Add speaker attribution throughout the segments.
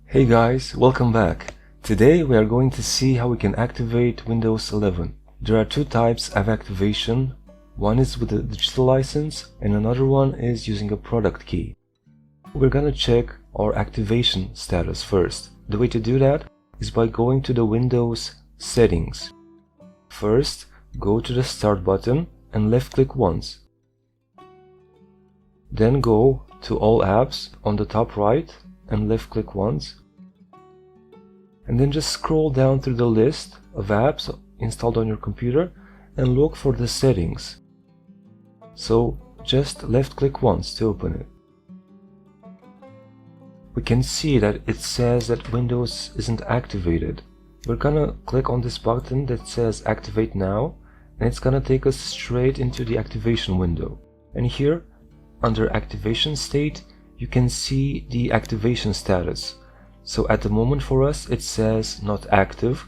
Speaker 1: Hey guys, welcome back. Today we are going to see how we can activate Windows 11. There are two types of activation. One is with a digital license and another one is using a product key. We're gonna check our activation status first. The way to do that is by going to the Windows settings. First, go to the Start button and left click once. Then go to All Apps on the top right and left click once. And then just scroll down through the list of apps installed on your computer and look for the settings. So just left click once to open it. We can see that it says that Windows isn't activated. We're gonna click on this button that says Activate Now, and it's gonna take us straight into the activation window. And here, under Activation State, you can see the activation status. So at the moment for us it says not active,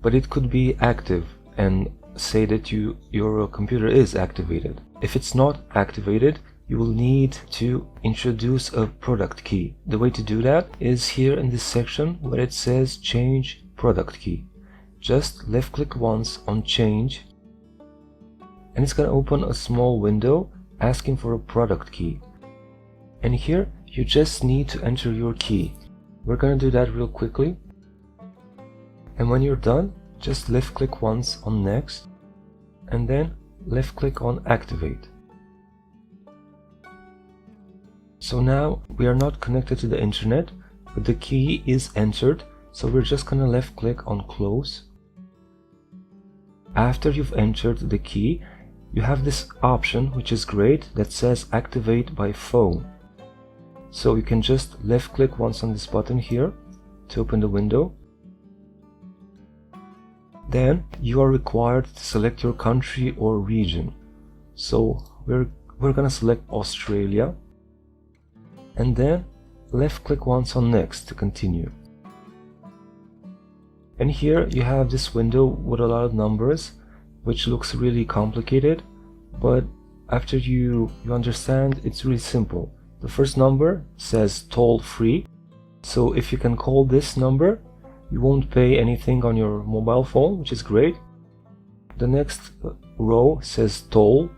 Speaker 1: but it could be active and say that your computer is activated. If it's not activated, you will need to introduce a product key. The way to do that is here in this section where it says Change Product Key. Just left click once on Change and it's going to open a small window asking for a product key. And here you just need to enter your key. We're going to do that real quickly. And when you're done, just left click once on Next and then left click on Activate. So now we are not connected to the internet, but the key is entered, so we're just going to left click on Close. After you've entered the key, you have this option, which is great, that says Activate by Phone. So you can just left click once on this button here to open the window. Then you are required to select your country or region. So we're gonna select Australia and then left click once on Next to continue. And here you have this window with a lot of numbers, which looks really complicated, but after you understand, it's really simple. The first number says toll free, so if you can call this number, you won't pay anything on your mobile phone, which is great. The next row says toll,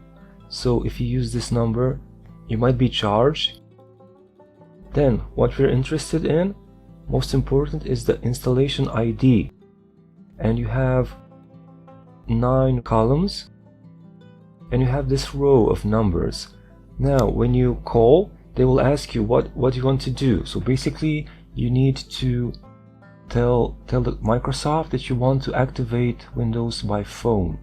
Speaker 1: so if you use this number, you might be charged. Then what we're interested in, most important, is the installation ID, and you have 9 columns and you have this row of numbers. Now when you call, they will ask you what you want to do. So basically you need to tell the Microsoft that you want to activate Windows by phone,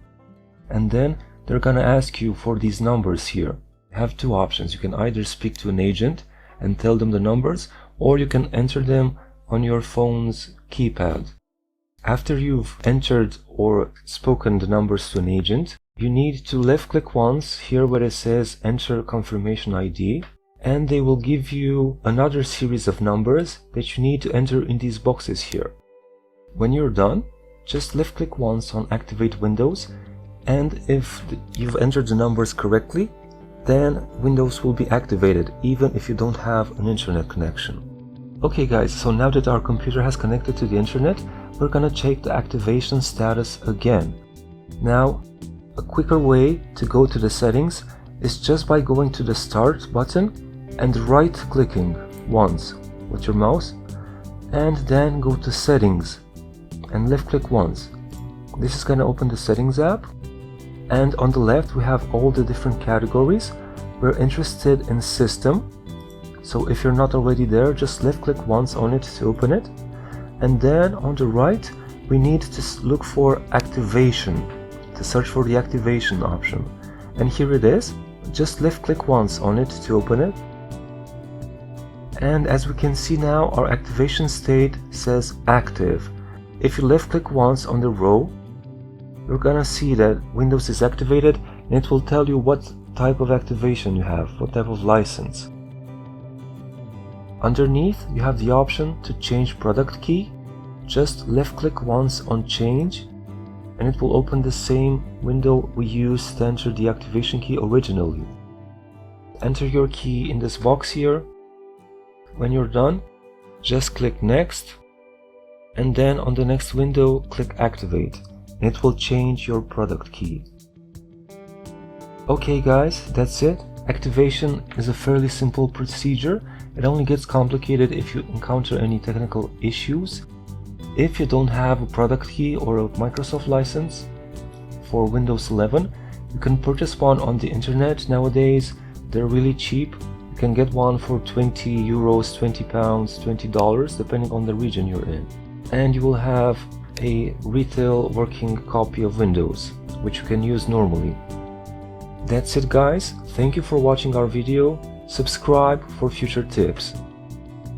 Speaker 1: and then they're gonna ask you for these numbers here. You have two options. You can either speak to an agent and tell them the numbers, or you can enter them on your phone's keypad. After you've entered or spoken the numbers to an agent, you need to left click once here where it says Enter Confirmation ID, and they will give you another series of numbers that you need to enter in these boxes here. When you're done, just left click once on Activate Windows, and if you've entered the numbers correctly, then Windows will be activated even if you don't have an internet connection. Okay guys, so now that our computer has connected to the internet, we're gonna check the activation status again. Now, a quicker way to go to the settings is just by going to the Start button and right clicking once with your mouse, and then go to Settings and left click once. This is going to open the Settings app, and on the left we have all the different categories. We're interested in System, so if you're not already there, just left click once on it to open it, and then on the right we need to look for Activation, to search for the Activation option, and here it is. Just left click once on it to open it. And as we can see now, our activation state says active. If you left click once on the row, you're gonna see that Windows is activated, and it will tell you what type of activation you have, what type of license. Underneath you have the option to change product key. Just left click once on Change and it will open the same window we used to enter the activation key originally. Enter your key in this box here. When you're done, Just click Next, and then on the next window click Activate, and it will change your product key. Okay guys, that's it. Activation is a fairly simple procedure. It only gets complicated if you encounter any technical issues. If you don't have a product key or a Microsoft license for Windows 11, you can purchase one on the internet nowadays. They're really cheap. You can get one for 20 euros, 20 pounds, $20, depending on the region you're in. And you will have a retail working copy of Windows, which you can use normally. That's it guys. Thank you for watching our video. Subscribe for future tips.